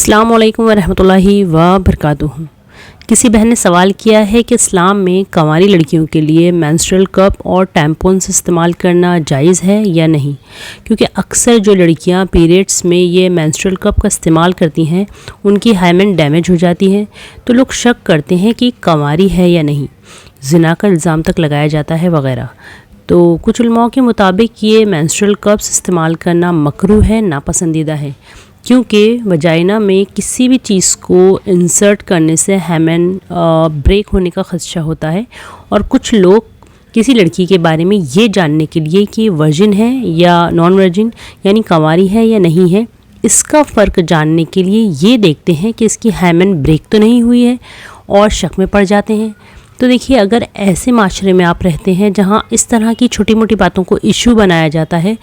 अस्सलाम वालेकुम वरहमतुल्लाहि व बरकातुहू। किसी बहन ने सवाल किया है कि इस्लाम में कंवारी लड़कियों के लिए मेंस्ट्रुअल कप और टैम्पॉन्स इस्तेमाल करना जायज़ है या नहीं, क्योंकि अक्सर जो लड़कियां पीरियड्स में ये मेंस्ट्रुअल कप का इस्तेमाल करती हैं उनकी हाइमेन डैमेज हो जाती है, तो लोग शक करते हैं कि कंवारी है या नहीं, ज़िना का इल्ज़ाम तक लगाया जाता है वगैरह। तो कुछ उलमाओं के मुताबिक ये मेंस्ट्रुअल कप्स इस्तेमाल करना मकरूह है, नापसंदीदा है, क्योंकि वजाइना में किसी भी चीज़ को इंसर्ट करने से हेमेन ब्रेक होने का खदशा होता है। और कुछ लोग किसी लड़की के बारे में ये जानने के लिए कि वर्जिन है या नॉन वर्जिन, यानी कंवारी है या नहीं है, इसका फ़र्क जानने के लिए ये देखते हैं कि इसकी हेमेन ब्रेक तो नहीं हुई है और शक में पड़ जाते हैं। तो देखिए, अगर ऐसे माशरे में आप रहते हैं जहाँ इस तरह की छोटी मोटी बातों को इशू बनाया जाता है,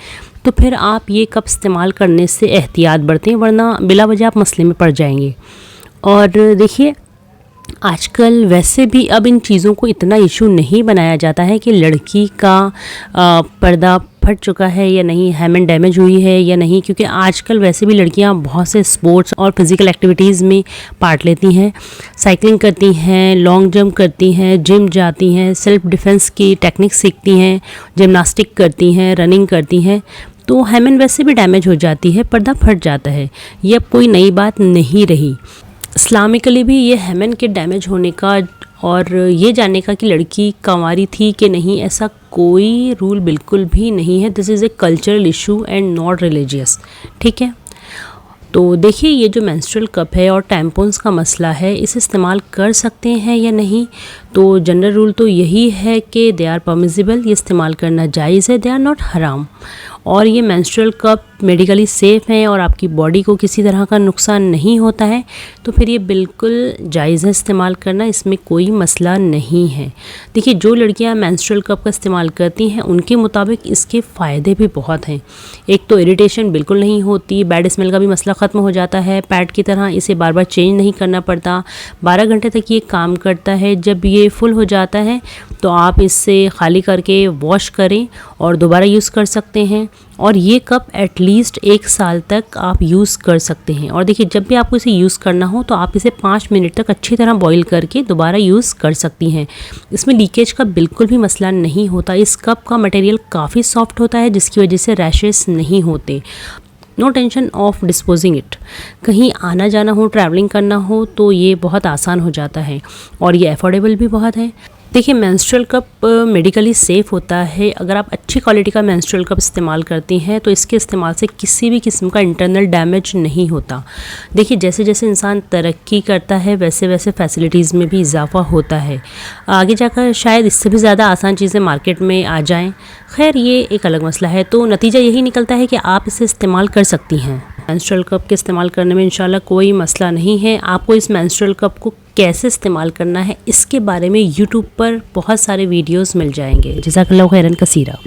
तो फिर आप ये कप इस्तेमाल करने से एहतियात बरतें, वरना बिला वजह आप मसले में पड़ जाएंगे। और देखिए, आजकल वैसे भी अब इन चीज़ों को इतना इशू नहीं बनाया जाता है कि लड़की का पर्दा फट चुका है या नहीं, हेमेन डैमेज हुई है या नहीं, क्योंकि आजकल वैसे भी लड़कियां बहुत से स्पोर्ट्स और फिज़िकल एक्टिविटीज़ में पार्ट लेती हैं, साइकिलिंग करती हैं, लॉन्ग जंप करती हैं, जिम जाती हैं, सेल्फ डिफेंस की टेक्निक सीखती हैं, जिमनास्टिक करती हैं, रनिंग करती हैं, तो हेमेन वैसे भी डैमेज हो जाती है, पर्दा फट जाता है। ये अब कोई नई बात नहीं रही। इस्लामिकली भी ये हेमेन के डैमेज होने का और ये जानने का कि लड़की कंवारी थी कि नहीं, ऐसा कोई रूल बिल्कुल भी नहीं है। This is a cultural issue and not religious, ठीक है। तो देखिए, ये जो मेंस्ट्रुअल कप है और टैम्पॉन्स का मसला है, इसे इस्तेमाल कर सकते हैं या नहीं, तो जनरल रूल तो यही है कि दे आर परमिसिबल, ये इस्तेमाल करना जायज़ है, दे आर नॉट हराम। और ये मेंस्ट्रुअल कप मेडिकली सेफ़ हैं और आपकी बॉडी को किसी तरह का नुकसान नहीं होता है, तो फिर ये बिल्कुल जायज़ है इस्तेमाल करना, इसमें कोई मसला नहीं है। देखिए, जो लड़कियां मेंस्ट्रुअल कप का इस्तेमाल करती हैं उनके मुताबिक इसके फ़ायदे भी बहुत हैं। एक तो इरिटेशन बिल्कुल नहीं होती, बैड स्मेल का भी मसला ख़त्म हो जाता है, पैड की तरह इसे बार बार चेंज नहीं करना पड़ता, 12 घंटे तक ये काम करता है। जब ये फुल हो जाता है तो आप इससे खाली करके वॉश करें और दोबारा यूज़ कर सकते हैं। और ये कप एटलीस्ट 1 साल तक आप यूज़ कर सकते हैं। और देखिए, जब भी आपको इसे यूज़ करना हो तो आप इसे 5 मिनट तक अच्छी तरह बॉईल करके दोबारा यूज़ कर सकती हैं। इसमें लीकेज का बिल्कुल भी मसला नहीं होता। इस कप का मटेरियल काफ़ी सॉफ्ट होता है, जिसकी वजह से रैशेस नहीं होते। No tension of disposing it. कहीं आना जाना हो, ट्रैवलिंग करना हो, तो ये बहुत आसान हो जाता है और ये अफोर्डेबल भी बहुत है। देखिए, मेंस्ट्रुअल कप मेडिकली सेफ़ होता है। अगर आप अच्छी क्वालिटी का मेंस्ट्रुअल कप इस्तेमाल करती हैं तो इसके इस्तेमाल से किसी भी किस्म का इंटरनल डैमेज नहीं होता। देखिए, जैसे जैसे इंसान तरक्की करता है वैसे वैसे फैसिलिटीज़ में भी इजाफा होता है। आगे जाकर शायद इससे भी ज़्यादा आसान चीज़ें मार्केट में आ जाएँ। खैर, ये एक अलग मसला है। तो नतीजा यही निकलता है कि आप इसे इस्तेमाल कर सकती हैं। मेंस्ट्रुअल कप के इस्तेमाल करने में इंशाल्लाह कोई मसला नहीं है। आपको इस मेंस्ट्रुअल कप को कैसे इस्तेमाल करना है इसके बारे में यूट्यूब पर बहुत सारे वीडियोस मिल जाएंगे। जज़ाकल्लाहु खैरन कसीरा।